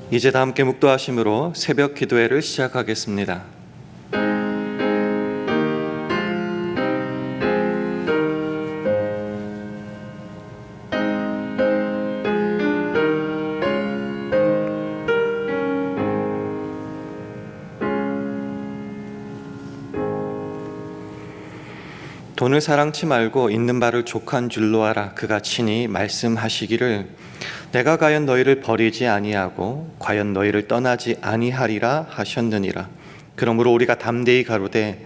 이제 다 함께 묵도하심으로 새벽 기도회를 시작하겠습니다. 돈을 사랑치 말고 있는 바를 족한 줄로 하라. 그가 친히 말씀하시기를 내가 과연 너희를 버리지 아니하고 과연 너희를 떠나지 아니하리라 하셨느니라. 그러므로 우리가 담대히 가로되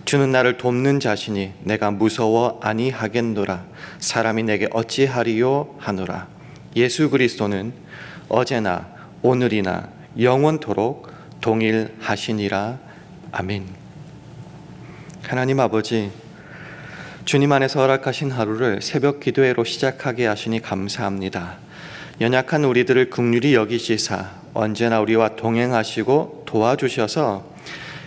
주는 나를 돕는 자시니 내가 무서워 아니하겠노라. 사람이 내게 어찌하리요 하노라. 예수 그리스도는 어제나 오늘이나 영원토록 동일하시니라. 아멘. 하나님 아버지, 주님 안에서 허락하신 하루를 새벽 기도회로 시작하게 하시니 감사합니다. 연약한 우리들을 긍휼히 여기시사 언제나 우리와 동행하시고 도와주셔서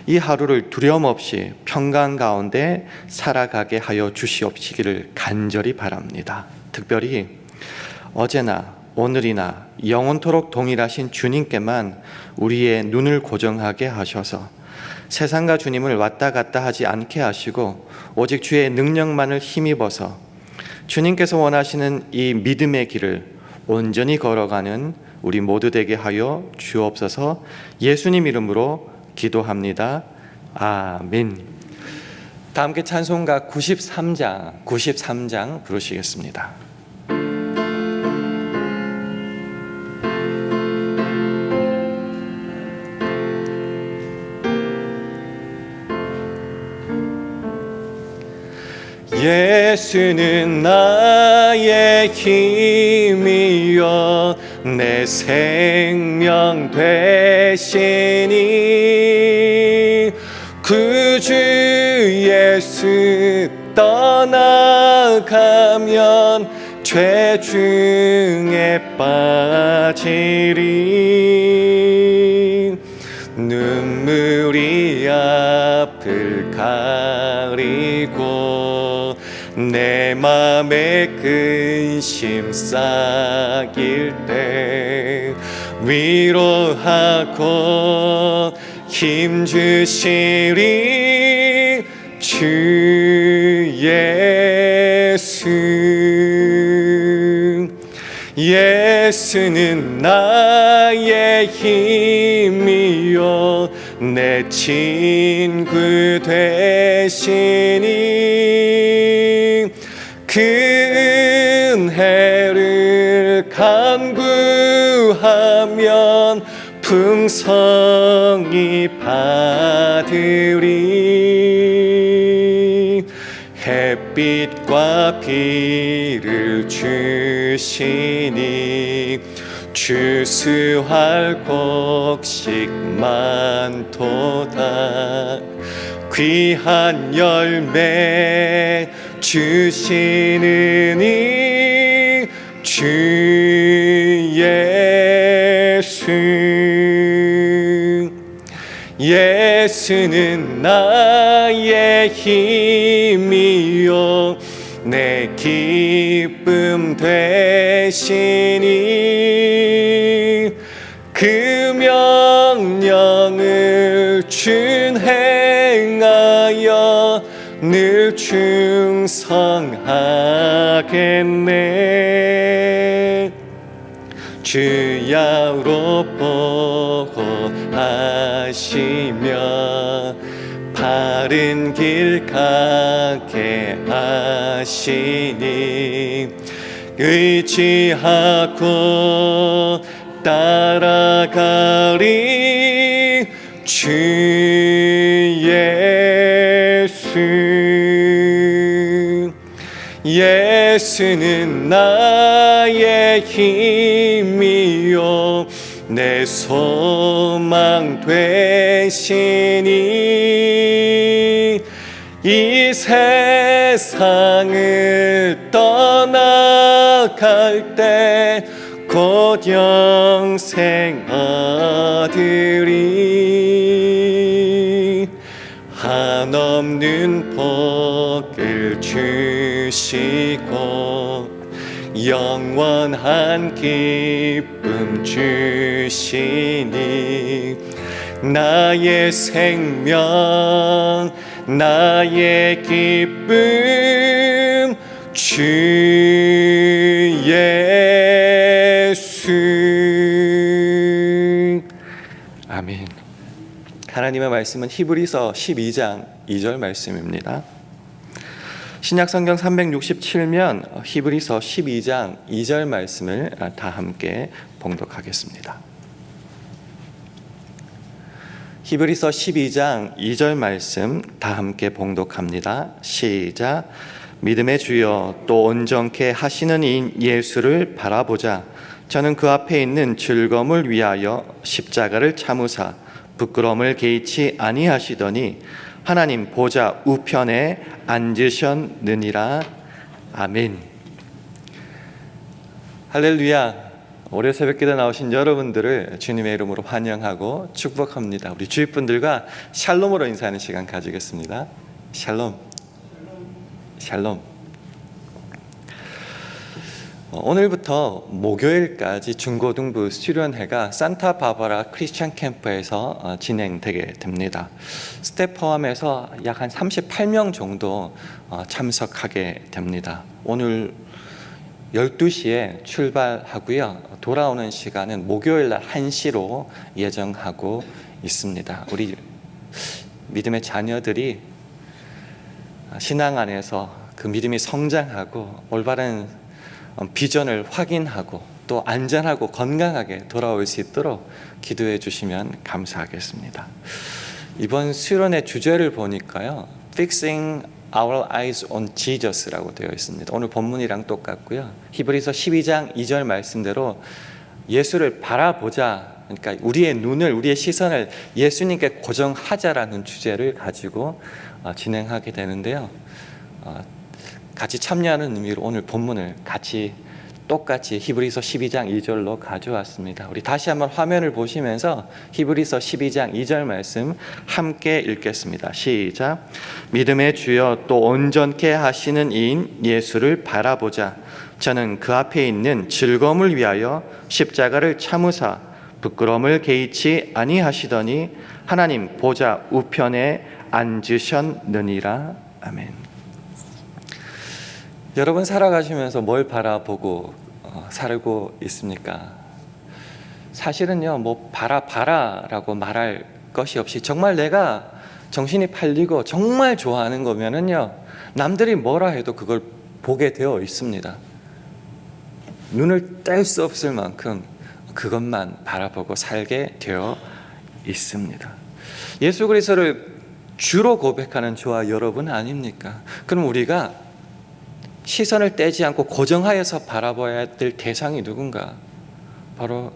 이 하루를 두려움 없이 평강 가운데 살아가게 하여 주시옵시기를 간절히 바랍니다. 특별히 어제나 오늘이나 영원토록 동일하신 주님께만 우리의 눈을 고정하게 하셔서 세상과 주님을 왔다 갔다 하지 않게 하시고 오직 주의 능력만을 힘입어서 주님께서 원하시는 이 믿음의 길을 온전히 걸어가는 우리 모두 되게 하여 주옵소서. 예수님 이름으로 기도합니다. 아멘. 다 함께 찬송가 93장 부르시겠습니다. 예수는 나의 힘이여 내 생명 되시니 구주 예수 떠나가면 죄 중에 빠지리. 눈물이 앞을 가리고 내 맘에 근심 쌓일 때 위로하고 힘 주시리 주 예수. 예수는 나의 힘이요 내 친구 되시니 그 은혜를 간구하면 풍성히 받으리. 햇빛과 비를 주시니 주수할 곡식 많도다. 귀한 열매 주시느니 주 예수. 예수는 나의 힘이요 내 기쁨 되시니 그 명령을 준행하여 늘 충성하겠네. 주야로 보호하시며 바른 길 가게 하시니 의지하고 따라가리 주 예수. 예수는 나의 힘이요 내 소망 되시니 이 세상을 떠나갈 때 곧 영생 얻으리. 한없는 복을 주시고 영원한 기쁨 주시니 나의 생명 나의 기쁨 주 예수. 아멘. 하나님의 말씀은 히브리서 12장 2절 말씀입니다. 신약성경 367면 히브리서 12장 2절 말씀을 다 함께 봉독하겠습니다. 히브리서 12장 2절 말씀 다 함께 봉독합니다. 시작. 믿음의 주여 또 온전케 하시는 이 예수를 바라보자. 저는 그 앞에 있는 즐거움을 위하여 십자가를 참으사 부끄러움을 개의치 아니하시더니 하나님 보좌 우편에 앉으셨느니라. 아멘. 할렐루야. 올해 새벽기도 나오신 여러분들을 주님의 이름으로 환영하고 축복합니다. 우리 주위 분들과 샬롬으로 인사하는 시간 가지겠습니다. 샬롬. 샬롬. 오늘부터 목요일까지 중고등부 수련회가 산타바바라 크리스천 캠프에서 진행되게 됩니다. 스텝 포함해서 약 한 38명 정도 참석하게 됩니다. 오늘 12시에 출발하고요. 돌아오는 시간은 목요일 날 1시로 예정하고 있습니다. 우리 믿음의 자녀들이 신앙 안에서 그 믿음이 성장하고 올바른 비전을 확인하고 또 안전하고 건강하게 돌아올 수 있도록 기도해 주시면 감사하겠습니다. 이번 수련의 주제를 보니까요, Fixing Our Eyes on Jesus라고 되어 있습니다. 오늘 본문이랑 똑같고요. 히브리서 12장 2절 말씀대로 예수를 바라보자, 그러니까 우리의 눈을, 우리의 시선을 예수님께 고정하자라는 주제를 가지고 진행하게 되는데요. 같이 참여하는 의미로 오늘 본문을 같이 똑같이 히브리서 12장 2절로 가져왔습니다. 우리 다시 한번 화면을 보시면서 히브리서 12장 2절 말씀 함께 읽겠습니다. 시작. 믿음의 주여 또 온전케 하시는 이인 예수를 바라보자. 저는 그 앞에 있는 즐거움을 위하여 십자가를 참으사 부끄러움을 개의치 아니하시더니 하나님 보좌 우편에 앉으셨느니라. 아멘. 여러분 살아가시면서 뭘 바라보고 살고 있습니까? 사실은요, 뭐 바라라고 말할 것이 없이 정말 내가 정신이 팔리고 정말 좋아하는 거면은요, 남들이 뭐라 해도 그걸 보게 되어 있습니다. 눈을 뗄 수 없을 만큼 그것만 바라보고 살게 되어 있습니다. 예수 그리스도를 주로 고백하는 저와 여러분 아닙니까? 그럼 우리가 시선을 떼지 않고 고정하여서 바라봐야 될 대상이 누군가? 바로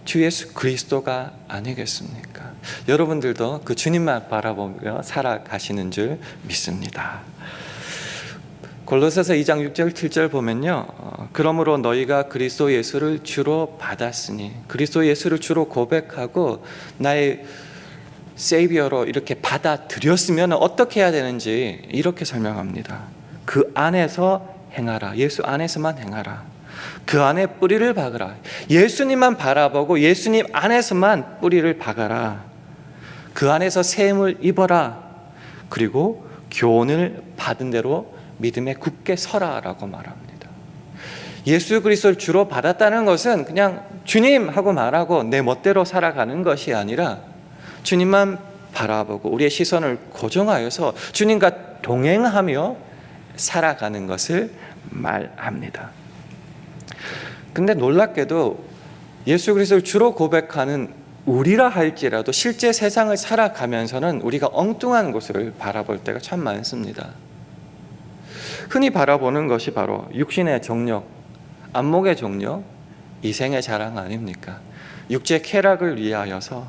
주 예수 그리스도가 아니겠습니까? 여러분들도 그 주님만 바라보며 살아가시는 줄 믿습니다. 골로새서 2장 6절 7절 보면요, 그러므로 너희가 그리스도 예수를 주로 받았으니, 그리스도 예수를 주로 고백하고 나의 세이비어로 이렇게 받아들였으면 어떻게 해야 되는지 이렇게 설명합니다. 그 안에서 행하라. 예수 안에서만 행하라. 그 안에 뿌리를 박으라. 예수님만 바라보고 예수님 안에서만 뿌리를 박아라. 그 안에서 세움을 입어라. 그리고 교훈을 받은 대로 믿음에 굳게 서라라고 말합니다. 예수 그리스도를 주로 받았다는 것은 그냥 주님 하고 말하고 내 멋대로 살아가는 것이 아니라 주님만 바라보고 우리의 시선을 고정하여서 주님과 동행하며 살아가는 것을 말합니다. 근데 놀랍게도 예수 그리스도를 주로 고백하는 우리라 할지라도 실제 세상을 살아가면서는 우리가 엉뚱한 곳을 바라볼 때가 참 많습니다. 흔히 바라보는 것이 바로 육신의 정욕, 안목의 정욕, 이생의 자랑 아닙니까? 육체의 쾌락을 위하여서,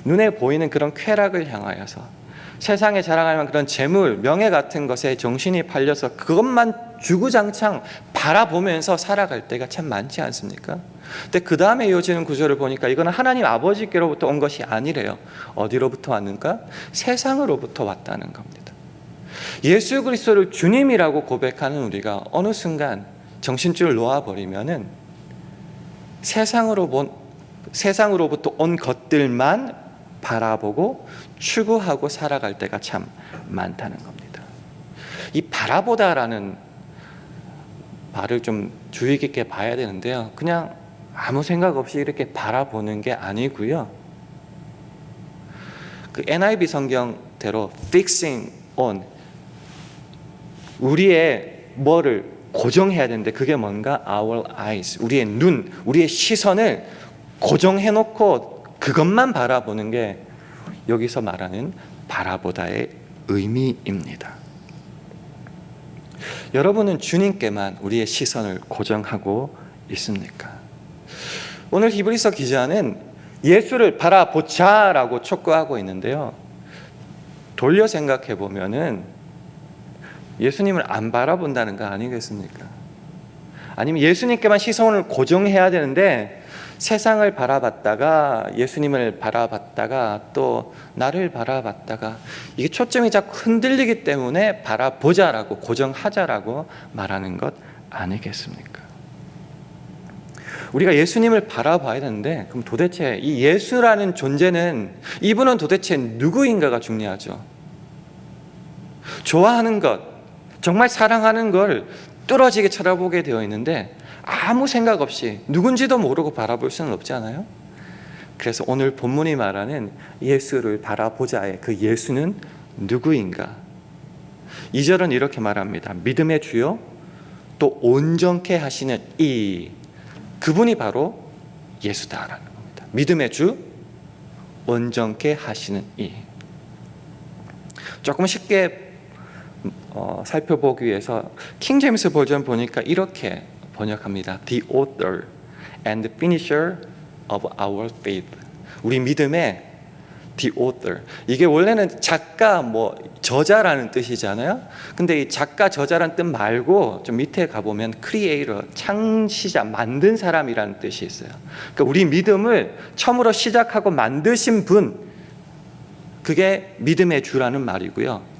눈에 보이는 그런 쾌락을 향하여서 세상에 자랑할 만한 그런 재물, 명예 같은 것에 정신이 팔려서 그것만 주구장창 바라보면서 살아갈 때가 참 많지 않습니까? 근데 그 다음에 이어지는 구절을 보니까 이거는 하나님 아버지께로부터 온 것이 아니래요. 어디로부터 왔는가? 세상으로부터 왔다는 겁니다. 예수 그리스도를 주님이라고 고백하는 우리가 어느 순간 정신줄을 놓아버리면은 세상으로부터 온 것들만 바라보고 추구하고 살아갈 때가 참 많다는 겁니다. 이 바라보다라는 말을 좀 주의 깊게 봐야 되는데요. 그냥 아무 생각 없이 이렇게 바라보는 게 아니고요. 그 NIV 성경대로 fixing on, 우리의 뭐를 고정해야 되는데 그게 뭔가 our eyes, 우리의 눈, 우리의 시선을 고정해 놓고 그것만 바라보는 게 여기서 말하는 바라보다의 의미입니다. 여러분은 주님께만 우리의 시선을 고정하고 있습니까? 오늘 히브리서 기자는 예수를 바라보자라고 촉구하고 있는데요. 돌려 생각해 보면은 예수님을 안 바라본다는 거 아니겠습니까? 아니면 예수님께만 시선을 고정해야 되는데 세상을 바라봤다가 예수님을 바라봤다가 또 나를 바라봤다가 이게 초점이 자꾸 흔들리기 때문에 바라보자라고 고정하자라고 말하는 것 아니겠습니까? 우리가 예수님을 바라봐야 되는데 그럼 도대체 이 예수라는 존재는 이분은 도대체 누구인가가 중요하죠. 좋아하는 것, 정말 사랑하는 걸 뚫어지게 쳐다보게 되어 있는데 아무 생각 없이 누군지도 모르고 바라볼 수는 없지 않아요? 그래서 오늘 본문이 말하는 예수를 바라보자의 그 예수는 누구인가? 2절은 이렇게 말합니다. 믿음의 주요 또 온전케 하시는 이, 그분이 바로 예수다라는 겁니다. 믿음의 주, 온전케 하시는 이. 조금 쉽게 살펴보기 위해서 킹 제임스 버전 보니까 이렇게 번역합니다. The author and finisher of our faith. 우리 믿음의 the author. 이게 원래는 작가, 저자라는 뜻이잖아요. 근데 이 작가, 저자라는 뜻 말고 좀 밑에 가보면 creator, 창시자, 만든 사람이라는 뜻이 있어요. 그러니까 우리 믿음을 처음으로 시작하고 만드신 분, 그게 믿음의 주라는 말이고요.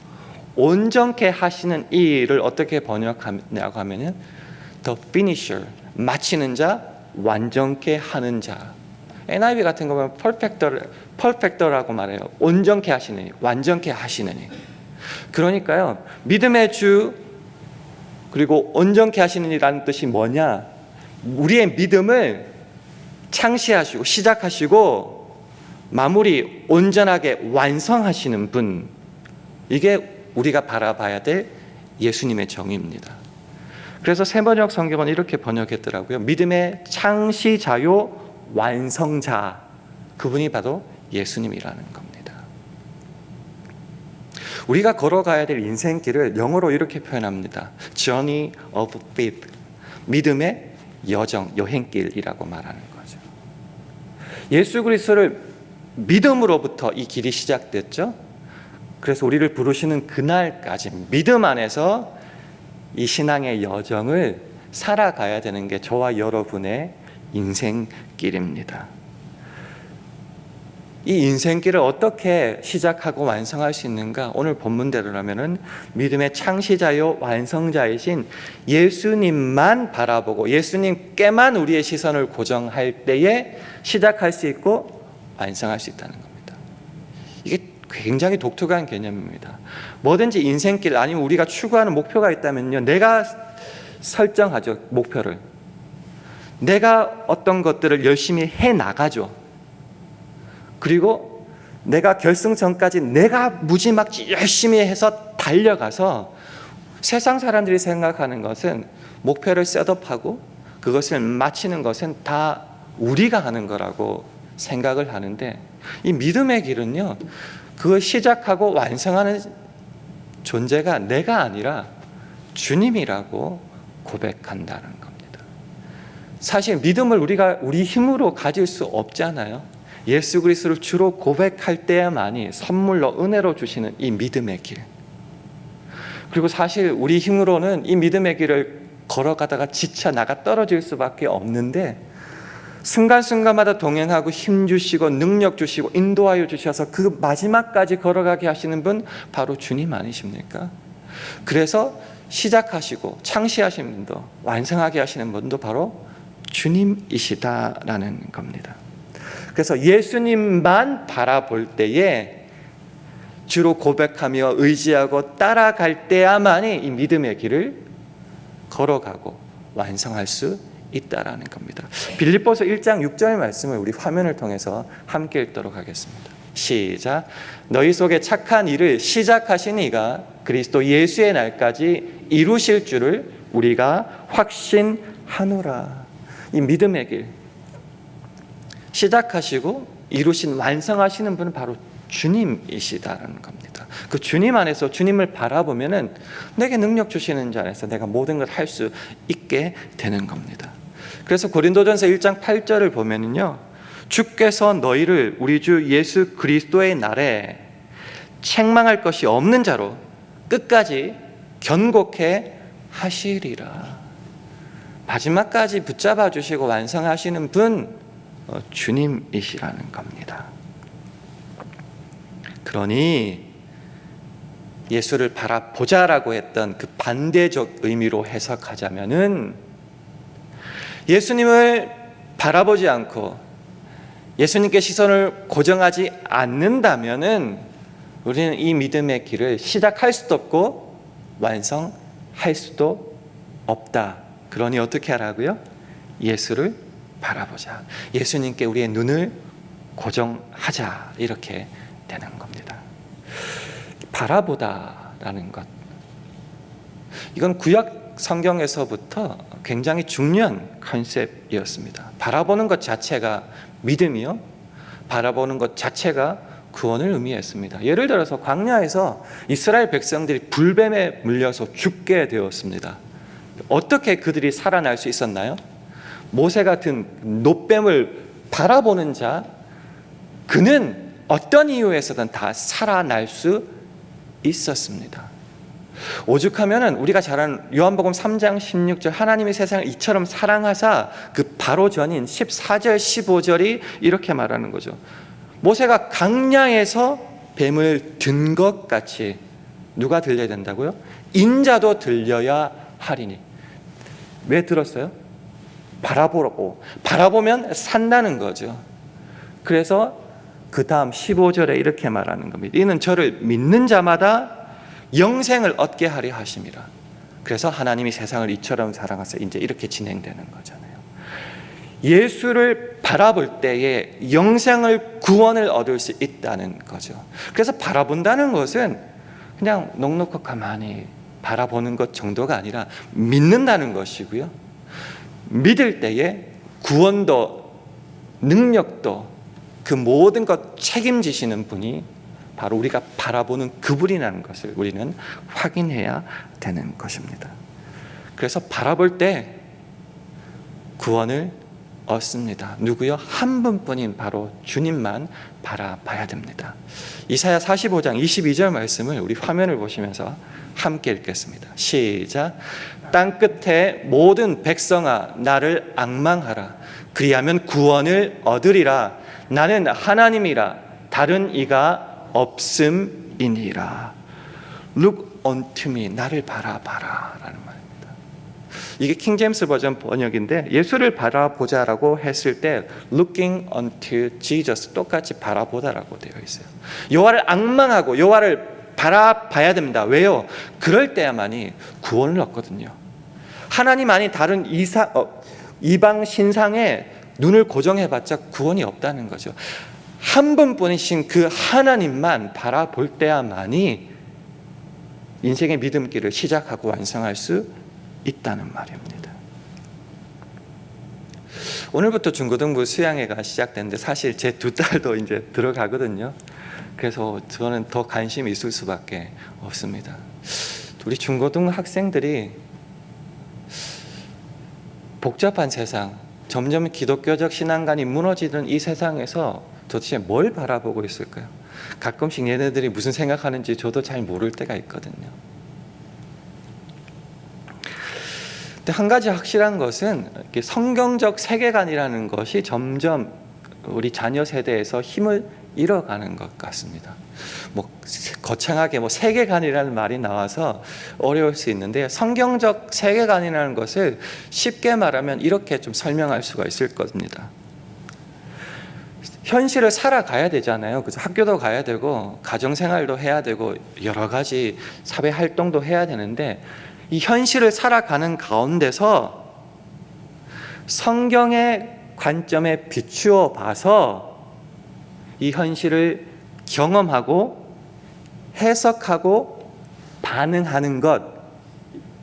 온전케 하시는 이를 어떻게 번역하냐고 하면은 the finisher, 마치는 자, 완전케 하는 자. NIV 같은 거 보면 perfecter라고 말해요. 온전케 하시느니, 완전케 하시느니. 그러니까요, 믿음의 주 그리고 온전케 하시느니라는 뜻이 뭐냐? 우리의 믿음을 창시하시고 시작하시고 마무리 온전하게 완성하시는 분, 이게 우리가 바라봐야 될 예수님의 정의입니다. 그래서 새번역 성경은 이렇게 번역했더라고요. 믿음의 창시자요 완성자, 그분이 바로 예수님이라는 겁니다. 우리가 걸어가야 될 인생길을 영어로 이렇게 표현합니다. Journey of faith, 믿음의 여정, 여행길이라고 말하는 거죠. 예수 그리스도를 믿음으로부터 이 길이 시작됐죠. 그래서 우리를 부르시는 그날까지 믿음 안에서 이 신앙의 여정을 살아가야 되는 게 저와 여러분의 인생길입니다. 이 인생길을 어떻게 시작하고 완성할 수 있는가? 오늘 본문대로라면은 믿음의 창시자요 완성자이신 예수님만 바라보고 예수님께만 우리의 시선을 고정할 때에 시작할 수 있고 완성할 수 있다는 겁니다. 이게 굉장히 독특한 개념입니다. 뭐든지 인생길 아니면 우리가 추구하는 목표가 있다면요, 내가 설정하죠. 목표를. 내가 어떤 것들을 열심히 해나가죠. 그리고 내가 결승 전까지 내가 무지막지 열심히 해서 달려가서 세상 사람들이 생각하는 것은 목표를 셋업하고 그것을 마치는 것은 다 우리가 하는 거라고 생각을 하는데, 이 믿음의 길은요, 그걸 시작하고 완성하는 존재가 내가 아니라 주님이라고 고백한다는 겁니다. 사실 믿음을 우리가 우리 힘으로 가질 수 없잖아요. 예수 그리스도를 주로 고백할 때야만이 선물로 은혜로 주시는 이 믿음의 길. 그리고 사실 우리 힘으로는 이 믿음의 길을 걸어가다가 지쳐 나가 떨어질 수밖에 없는데, 순간순간마다 동행하고 힘 주시고 능력 주시고 인도하여 주셔서 그 마지막까지 걸어가게 하시는 분 바로 주님 아니십니까? 그래서 시작하시고 창시하신 분도 완성하게 하시는 분도 바로 주님이시다라는 겁니다. 그래서 예수님만 바라볼 때에 주로 고백하며 의지하고 따라갈 때야만이 이 믿음의 길을 걸어가고 완성할 수 있다라는 겁니다. 빌립보서 1장 6절 말씀을 우리 화면을 통해서 함께 읽도록 하겠습니다. 시작. 너희 속에 착한 일을 시작하신 이가 그리스도 예수의 날까지 이루실 줄을 우리가 확신하노라. 이 믿음의 길 시작하시고 이루신 완성하시는 분은 바로 주님이시다라는 겁니다. 그 주님 안에서 주님을 바라보면은 내게 능력 주시는 자 안에서 내가 모든 걸 할 수 있게 되는 겁니다. 그래서 고린도전서 1장 8절을 보면은요, 주께서 너희를 우리 주 예수 그리스도의 날에 책망할 것이 없는 자로 끝까지 견고케 하시리라. 마지막까지 붙잡아 주시고 완성하시는 분 주님이시라는 겁니다. 그러니 예수를 바라보자라고 했던 그 반대적 의미로 해석하자면은 예수님을 바라보지 않고 예수님께 시선을 고정하지 않는다면은 우리는 이 믿음의 길을 시작할 수도 없고 완성할 수도 없다. 그러니 어떻게 하라고요? 예수를 바라보자. 예수님께 우리의 눈을 고정하자. 이렇게 되는 겁니다. 바라보다라는 것, 이건 구약 성경에서부터 굉장히 중요한 컨셉이었습니다. 바라보는 것 자체가 믿음이요, 바라보는 것 자체가 구원을 의미했습니다. 예를 들어서 광야에서 이스라엘 백성들이 불뱀에 물려서 죽게 되었습니다. 어떻게 그들이 살아날 수 있었나요? 모세 같은 놋뱀을 바라보는 자, 그는 어떤 이유에서든 다 살아날 수 있었습니다. 오죽하면은 우리가 잘 아는 요한복음 3장 16절, 하나님이 세상을 이처럼 사랑하사, 그 바로 전인 14절 15절이 이렇게 말하는 거죠. 모세가 강야에서 뱀을 든 것 같이 누가 들려야 된다고요? 인자도 들려야 하리니. 왜 들었어요? 바라보라고. 바라보면 산다는 거죠. 그래서 그 다음 15절에 이렇게 말하는 겁니다. 이는 저를 믿는 자마다 영생을 얻게 하려 하심이라. 그래서 하나님이 세상을 이처럼 사랑하사, 이제 이렇게 진행되는 거잖아요. 예수를 바라볼 때에 영생을, 구원을 얻을 수 있다는 거죠. 그래서 바라본다는 것은 그냥 넉넉히 가만히 바라보는 것 정도가 아니라 믿는다는 것이고요. 믿을 때에 구원도 능력도 그 모든 것 책임지시는 분이 바로 우리가 바라보는 그분이라는 것을 우리는 확인해야 되는 것입니다. 그래서 바라볼 때 구원을 얻습니다. 누구요? 한 분뿐인 바로 주님만 바라봐야 됩니다. 이사야 45장 22절 말씀을 우리 화면을 보시면서 함께 읽겠습니다. 시작. 땅끝에 모든 백성아 나를 앙망하라. 그리하면 구원을 얻으리라. 나는 하나님이라 다른 이가 없음이니라. Look unto me. 나를 바라봐라 라는 말입니다. 이게 킹 제임스 버전 번역인데, 예수를 바라보자라고 했을 때 looking unto Jesus, 똑같이 바라보다라고 되어 있어요. 여호와를 앙망하고 여호와를 바라봐야 됩니다. 왜요? 그럴 때야만이 구원을 얻거든요. 하나님 아닌 다른 이방 신상에 눈을 고정해봤자 구원이 없다는 거죠. 한 분뿐이신 그 하나님만 바라볼 때야만이 인생의 믿음길을 시작하고 완성할 수 있다는 말입니다. 오늘부터 중고등부 수양회가 시작되는데 사실 제 두 딸도 이제 들어가거든요. 그래서 저는 더 관심이 있을 수밖에 없습니다. 우리 중고등 학생들이 복잡한 세상, 점점 기독교적 신앙관이 무너지는 이 세상에서 도대체 뭘 바라보고 있을까요? 가끔씩 얘네들이 무슨 생각하는지 저도 잘 모를 때가 있거든요. 근데 한 가지 확실한 것은 성경적 세계관이라는 것이 점점 우리 자녀 세대에서 힘을 잃어가는 것 같습니다. 거창하게 세계관이라는 말이 나와서 어려울 수 있는데, 성경적 세계관이라는 것을 쉽게 말하면 이렇게 좀 설명할 수가 있을 겁니다. 현실을 살아가야 되잖아요. 그래서 학교도 가야 되고 가정생활도 해야 되고 여러 가지 사회 활동도 해야 되는데, 이 현실을 살아가는 가운데서 성경의 관점에 비추어 봐서 이 현실을 경험하고 해석하고 반응하는 것,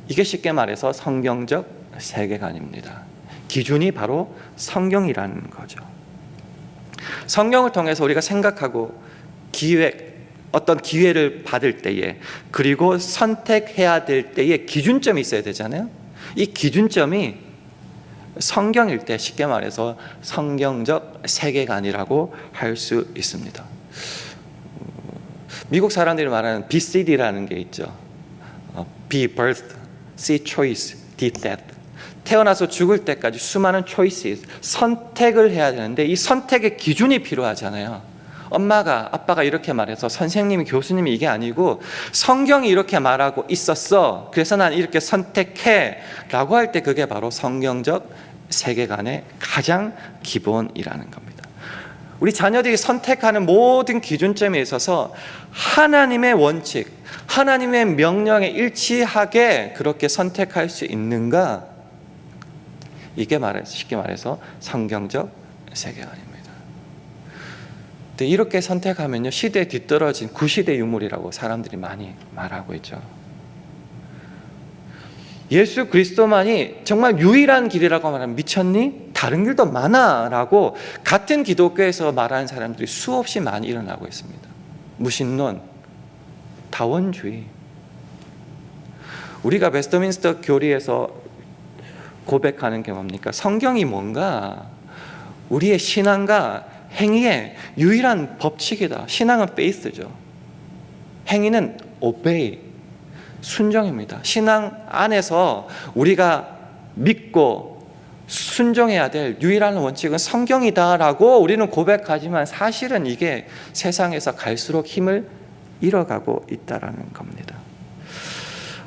이게 쉽게 말해서 성경적 세계관입니다. 기준이 바로 성경이라는 거죠. 성경을 통해서 우리가 생각하고 어떤 기회를 받을 때에, 그리고 선택해야 될 때에 기준점이 있어야 되잖아요. 이 기준점이 성경일 때 쉽게 말해서 성경적 세계관이라고 할 수 있습니다. 미국 사람들이 말하는 BCD라는 게 있죠. Be birth, see choice, D death. 태어나서 죽을 때까지 수많은 choices, 선택을 해야 되는데 이 선택의 기준이 필요하잖아요. 엄마가, 아빠가 이렇게 말해서, 선생님이, 교수님이 이게 아니고 성경이 이렇게 말하고 있었어, 그래서 난 이렇게 선택해 라고 할 때 그게 바로 성경적 세계관의 가장 기본이라는 겁니다. 우리 자녀들이 선택하는 모든 기준점에 있어서 하나님의 원칙, 하나님의 명령에 일치하게 그렇게 선택할 수 있는가, 이게 쉽게 말해서 성경적 세계관입니다. 근데 이렇게 선택하면요, 시대에 뒤떨어진 구시대 유물이라고 사람들이 많이 말하고 있죠. 예수 그리스도만이 정말 유일한 길이라고 말하면 미쳤니? 다른 길도 많아 라고 같은 기독교에서 말하는 사람들이 수없이 많이 일어나고 있습니다. 무신론, 다원주의. 우리가 웨스트민스터 교리에서 고백하는 게 뭡니까? 성경이 뭔가 우리의 신앙과 행위의 유일한 법칙이다. 신앙은 페이스죠. 행위는 obey, 순종입니다. 신앙 안에서 우리가 믿고 순종해야 될 유일한 원칙은 성경이다라고 우리는 고백하지만 사실은 이게 세상에서 갈수록 힘을 잃어가고 있다라는 겁니다.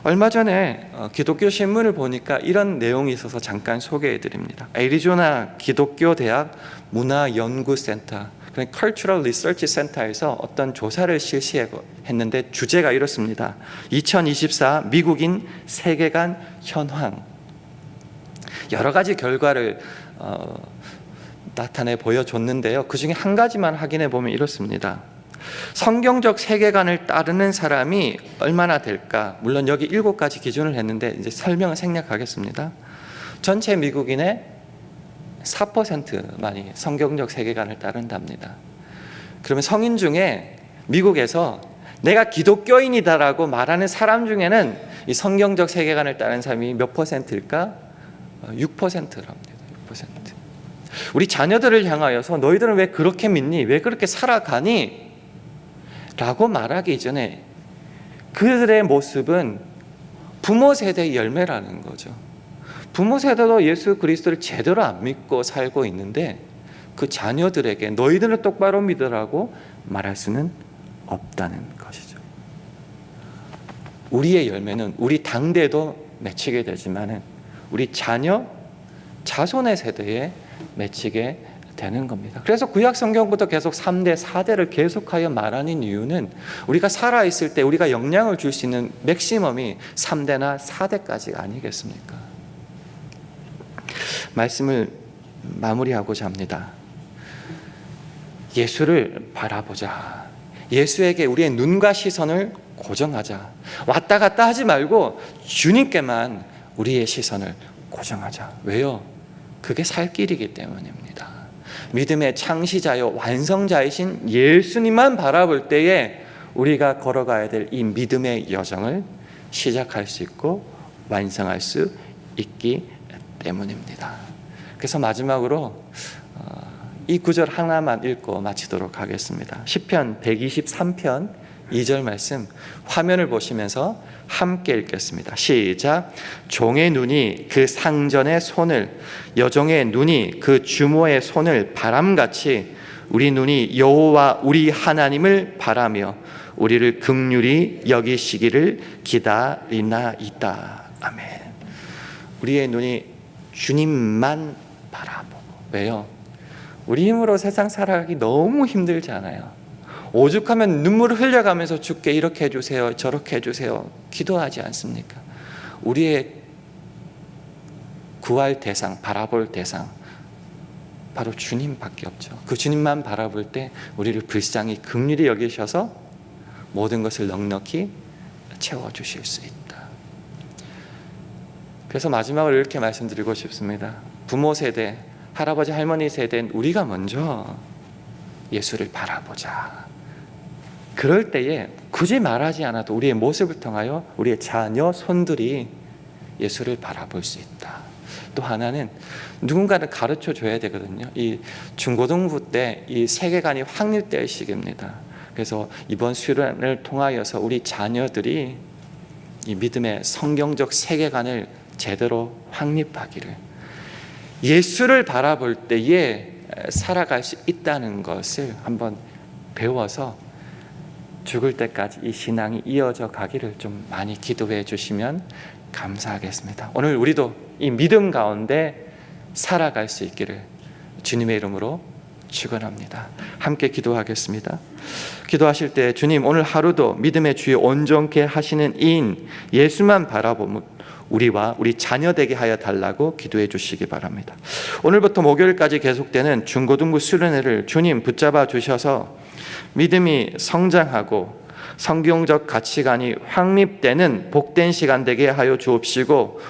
얼마 전에 기독교 신문을 보니까 이런 내용이 있어서 잠깐 소개해 드립니다. 애리조나 기독교 대학 문화연구센터, 그러니까 Cultural Research Center에서 어떤 조사를 실시했는데 주제가 이렇습니다. 2024 미국인 세계관 현황. 여러 가지 결과를 나타내 보여줬는데요. 그 중에 한 가지만 확인해 보면 이렇습니다. 성경적 세계관을 따르는 사람이 얼마나 될까? 물론 여기 7가지 기준을 했는데 이제 설명을 생략하겠습니다. 전체 미국인의 4%만이 성경적 세계관을 따른답니다. 그러면 성인 중에 미국에서 내가 기독교인이다라고 말하는 사람 중에는 이 성경적 세계관을 따르는 사람이 몇 %일까? 6%랍니다. 6%. 우리 자녀들을 향하여서 너희들은 왜 그렇게 믿니? 왜 그렇게 살아가니? 라고 말하기 이전에 그들의 모습은 부모 세대의 열매라는 거죠. 부모 세대도 예수 그리스도를 제대로 안 믿고 살고 있는데 그 자녀들에게 너희들은 똑바로 믿으라고 말할 수는 없다는 것이죠. 우리의 열매는 우리 당대도 맺히게 되지만은 우리 자손의 세대에 맺히게 되는 겁니다. 그래서 구약 성경부터 계속 3대, 4대를 계속하여 말하는 이유는 우리가 살아있을 때 우리가 영향을 줄 수 있는 맥시멈이 3대나 4대까지 아니겠습니까? 말씀을 마무리하고자 합니다. 예수를 바라보자. 예수에게 우리의 눈과 시선을 고정하자. 왔다 갔다 하지 말고 주님께만 우리의 시선을 고정하자. 왜요? 그게 살 길이기 때문입니다. 믿음의 창시자요 완성자이신 예수님만 바라볼 때에 우리가 걸어가야 될 이 믿음의 여정을 시작할 수 있고 완성할 수 있기 때문입니다. 그래서 마지막으로 이 구절 하나만 읽고 마치도록 하겠습니다. 시편 123편 2절 말씀 화면을 보시면서 함께 읽겠습니다. 시작. 종의 눈이 그 상전의 손을, 여종의 눈이 그 주모의 손을 바람같이 우리 눈이 여호와 우리 하나님을 바라며 우리를 긍휼히 여기시기를 기다리나이다. 아멘. 우리의 눈이 주님만 바라보고. 왜요? 우리 힘으로 세상 살아가기 너무 힘들잖아요. 오죽하면 눈물을 흘려가면서 주께 이렇게 해주세요, 저렇게 해주세요 기도하지 않습니까? 우리의 구할 대상, 바라볼 대상 바로 주님밖에 없죠. 그 주님만 바라볼 때 우리를 불쌍히 긍휼히 여기셔서 모든 것을 넉넉히 채워주실 수 있다. 그래서 마지막으로 이렇게 말씀드리고 싶습니다. 부모 세대, 할아버지 할머니 세대는 우리가 먼저 예수를 바라보자. 그럴 때에 굳이 말하지 않아도 우리의 모습을 통하여 우리의 자녀, 손들이 예수를 바라볼 수 있다. 또 하나는 누군가를 가르쳐 줘야 되거든요. 이 중고등부 때 이 세계관이 확립될 시기입니다. 그래서 이번 수련을 통하여서 우리 자녀들이 이 믿음의 성경적 세계관을 제대로 확립하기를, 예수를 바라볼 때에 살아갈 수 있다는 것을 한번 배워서 죽을 때까지 이 신앙이 이어져 가기를 좀 많이 기도해 주시면 감사하겠습니다. 오늘 우리도 이 믿음 가운데 살아갈 수 있기를 주님의 이름으로 축원합니다. 함께 기도하겠습니다. 기도하실 때 주님, 오늘 하루도 믿음의 주에 온전케 하시는 이인 예수만 바라보며 우리와 우리 자녀 되게 하여 달라고 기도해 주시기 바랍니다. 오늘부터 목요일까지 계속되는 중고등부 수련회를 주님 붙잡아 주셔서 믿음이 성장하고 성경적 가치관이 확립되는 복된 시간 되게 하여 주옵시고,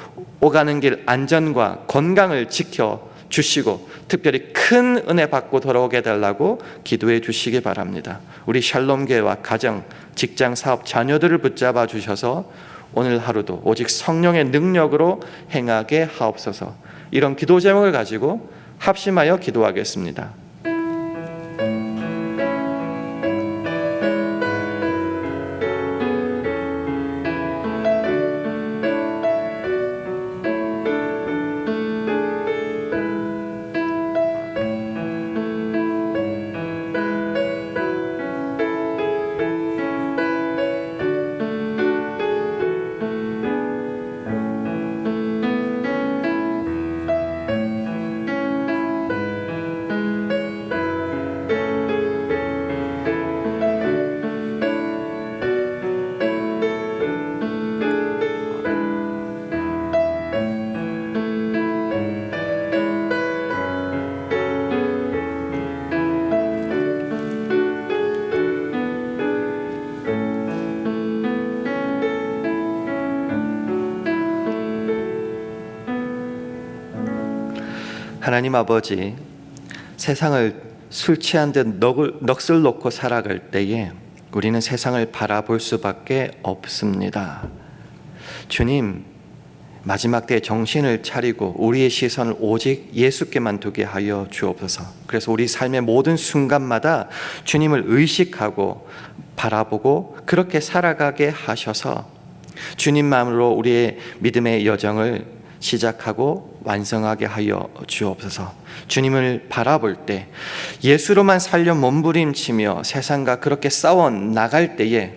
오가는 길 안전과 건강을 지켜 주시고 특별히 큰 은혜 받고 돌아오게 해달라고 기도해 주시기 바랍니다. 우리 샬롬교회와 가정, 직장, 사업, 자녀들을 붙잡아 주셔서 오늘 하루도 오직 성령의 능력으로 행하게 하옵소서. 이런 기도 제목을 가지고 합심하여 기도하겠습니다. 하나님 아버지, 세상을 술 취한 듯 넋을 놓고 살아갈 때에 우리는 세상을 바라볼 수밖에 없습니다. 주님, 마지막 때에 정신을 차리고 우리의 시선을 오직 예수께만 두게 하여 주옵소서. 그래서 우리 삶의 모든 순간마다 주님을 의식하고 바라보고 그렇게 살아가게 하셔서 주님만으로 우리의 믿음의 여정을 시작하고 완성하게 하여 주옵소서. 주님을 바라볼 때 예수로만 살려 몸부림치며 세상과 그렇게 싸워 나갈 때에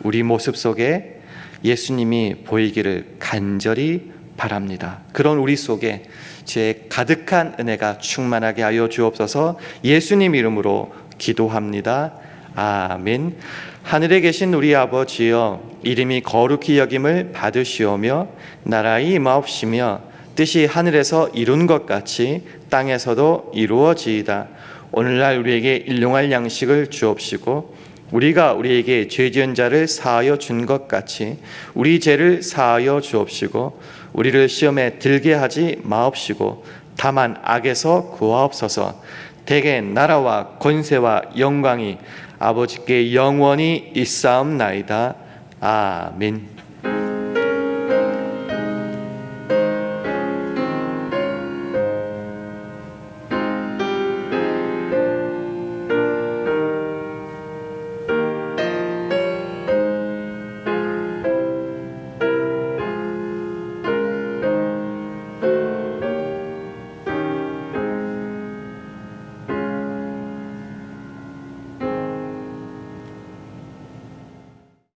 우리 모습 속에 예수님이 보이기를 간절히 바랍니다. 그런 우리 속에 제 가득한 은혜가 충만하게 하여 주옵소서. 예수님 이름으로 기도합니다. 아멘. 하늘에 계신 우리 아버지여, 이름이 거룩히 여김을 받으시오며 나라의 임하옵시며 뜻이 하늘에서 이룬 것 같이 땅에서도 이루어지이다. 오늘날 우리에게 일용할 양식을 주옵시고 우리가 우리에게 죄 지은 자를 사하여 준 것 같이 우리 죄를 사하여 주옵시고 우리를 시험에 들게 하지 마옵시고 다만 악에서 구하옵소서. 대개 나라와 권세와 영광이 아버지께 영원히 있사옵나이다. 아멘.